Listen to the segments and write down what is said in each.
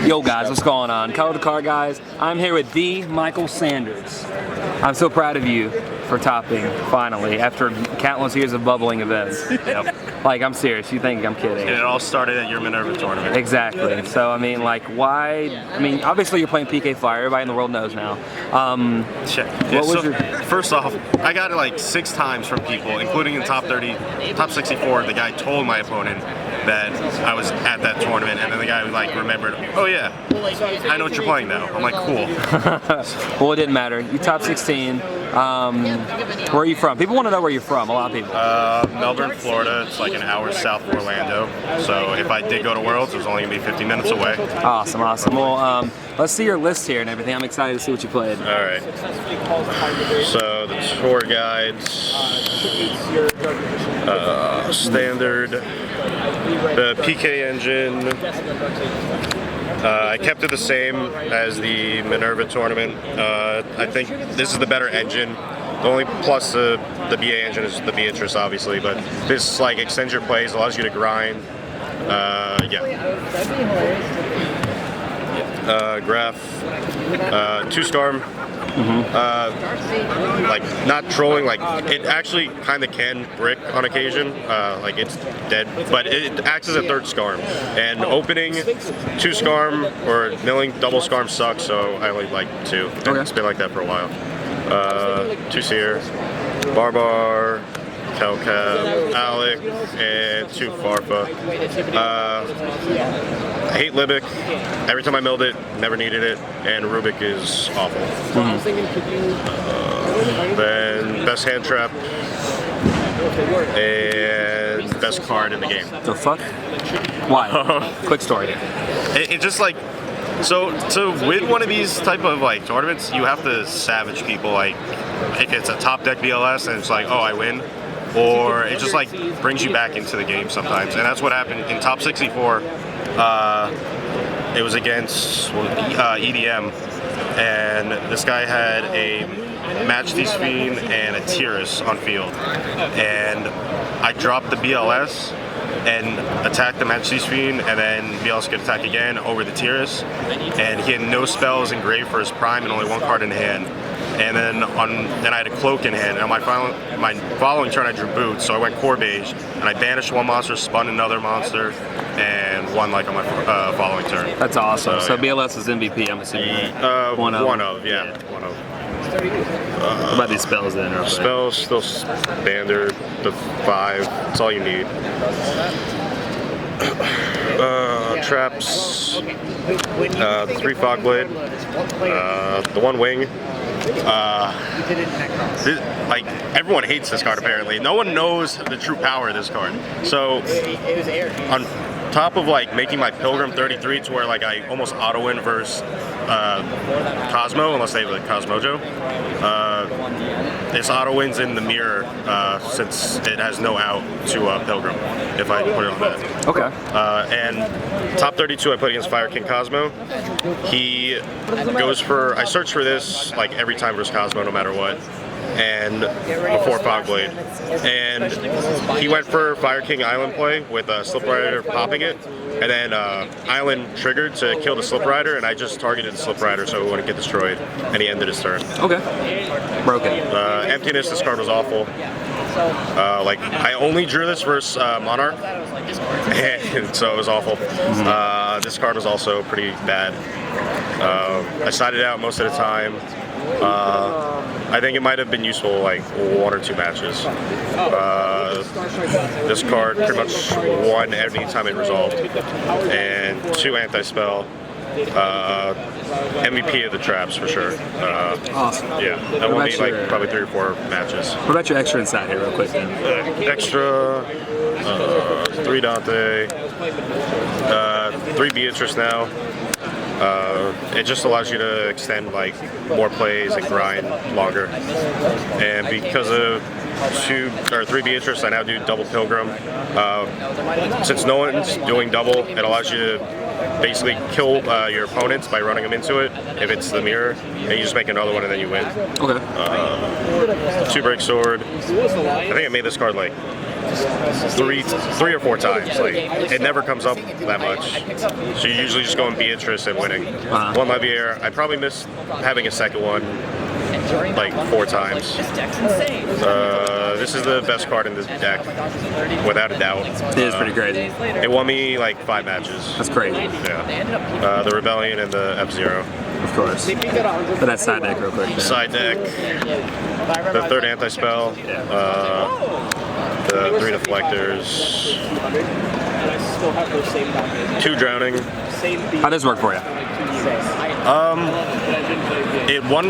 Yo guys, what's going on? Color the Card guys. I'm here with the Michael Sanders. I'm so proud of you for topping, finally, after countless years of bubbling events. Yep. Like, I'm serious, you think I'm kidding. And it all started at your Minerva tournament. Exactly. So, I mean, like, why? I mean, obviously you're playing PK Fire, everybody in the world knows now. First off, I got it like 6 times from people, including in top 30, top 64, the guy told my opponent that I was at that tournament, and then the guy like remembered, oh yeah, I know what you're playing now. I'm like, cool. Well, it didn't matter. You top 16. Where are you from? People want to know where you're from, a lot of people. Melbourne, Florida. It's like an hour south of Orlando. So if I did go to Worlds, it was only going to be 50 minutes away. Awesome, awesome. Well, let's see your list here and everything. I'm excited to see what you played. All right. So the tour guides, standard, the PK engine. I kept it the same as the Minerva tournament. I think this is the better engine. The only plus the BA engine is the Beatrice, obviously, but this like extends your plays, allows you to grind. Graph, 2-star. Like not trolling, like it actually kind of can brick on occasion, like it's dead, but it acts as a 3rd scarm, and opening 2 scarm or milling double scarm sucks, so I only like 2. Okay. It's been like that for a while. 2 seer, Barbar, Calcab, Alec, and 2 Farfa. I hate Libic. Every time I milled it, never needed it, and Rubik is awful. Then best hand trap and best card in the game. The fuck? Why? Quick story. It just like, so to win one of these type of like tournaments, you have to savage people. Like if it's a top deck BLS and it's like, oh, I win. Or it just like brings you back into the game sometimes, and that's what happened in top 64. It was against EDM, and this guy had a Match These Fiend and a Tyrus on field, and I dropped the BLS and attacked the Match These Fiend, and then BLS could attack again over the Tyrus, and he had no spells engraved for his prime and only 1 card in hand. And then I had a cloak in hand, and on my following turn I drew boots, so I went core beige, and I banished 1 monster, spun another monster, and won like on my following turn. That's awesome. So yeah. BLS is MVP, I'm assuming. One of. What about these spells then? Spells still standard, the 5. That's all you need. Traps, the 3 Fogblade, the 1 Wing. Like everyone hates this card apparently. No one knows the true power of this card. So on top of like making my Pilgrim 33 to where like I almost auto win versus Cosmo, unless they have the Cosmojo. This auto wins in the mirror since it has no out to Pilgrim if I put it on that. Okay. And top 32 I put against Fire King Cosmo. He goes for, I search for this like every time versus Cosmo no matter what, and before Fogblade. And he went for Fire King Island play with Slip Rider popping it, and then Island triggered to kill the Slip Rider, and I just targeted the Slip Rider so it wouldn't get destroyed, and he ended his turn. Okay. Broken. Emptiness, this card was awful. Like I only drew this versus Monarch, and so it was awful. This card was also pretty bad. I sided out most of the time. I think it might have been useful like 1 or 2 matches. This card pretty much won every time it resolved, and 2 anti-spell. MVP of the traps for sure. Awesome. Yeah, that will be like probably 3 or 4 matches. What about your extra inside here real quick then? Extra, 3 Dante, 3 Beatrice now. It just allows you to extend like more plays and grind longer. And because of 2 or 3 Beatrice, I now do double Pilgrim. Since no one's doing double, it allows you to basically kill your opponents by running them into it if it's the mirror, and you just make another one and then you win. Okay. 2 Break Sword. I think I made this card like three or four times. Like, it never comes up that much. So you usually just go and be interested in winning. One Levier. I probably missed having a second one like 4 times. This is the best card in this deck, without a doubt. It is pretty crazy. It won me like 5 matches. That's crazy. Yeah. The Rebellion and the F-Zero. Of course. But that's side deck real quick. Then. Side deck. The 3rd anti-spell. The 3 deflectors. 2 drowning. How does this work for you? It won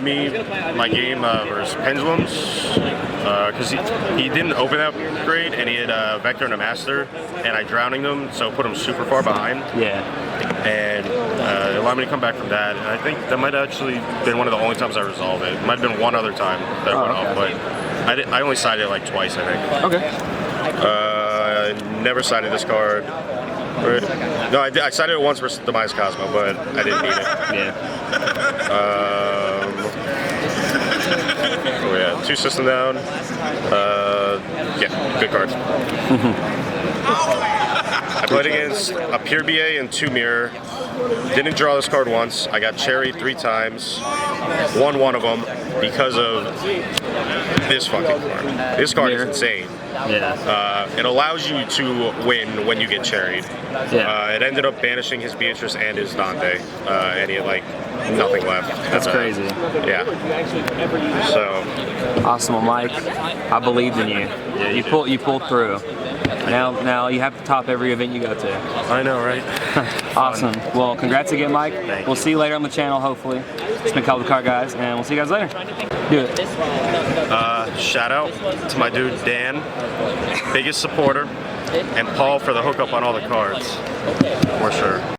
me my game versus Pendulums because he didn't open that great, and he had Vector and a Master, and I drowning them, so put him super far behind. Yeah. And it allowed me to come back from that, and I think that might have actually been one of the only times I resolved it. It might have been one other time that it went off, but I only sided it like twice, I think. Okay. Never sided this card. No, I sided it once for Demise Cosmo, but I didn't need it. Yeah. Oh yeah, 2 system down. Yeah, good cards. I played against a Pure BA and 2 Mirror. Didn't draw this card once. I got cherried 3 times. Won one of them because of this fucking card. This card is insane. Yeah. It allows you to win when you get cherried. Yeah. It ended up banishing his Beatrice and his Dante, and he had like nothing left. That's crazy. Yeah. So awesome, well, Mike. I believed in you. Yeah, you pulled through. Now you have to top every event you go to. I know, right? Awesome. Well, congrats again, Mike. Thank we'll see you later on the channel, hopefully. It's been Call the Car Guys, and we'll see you guys later. Do it. Shout out to my dude Dan, biggest supporter, and Paul for the hookup on all the cards, for sure.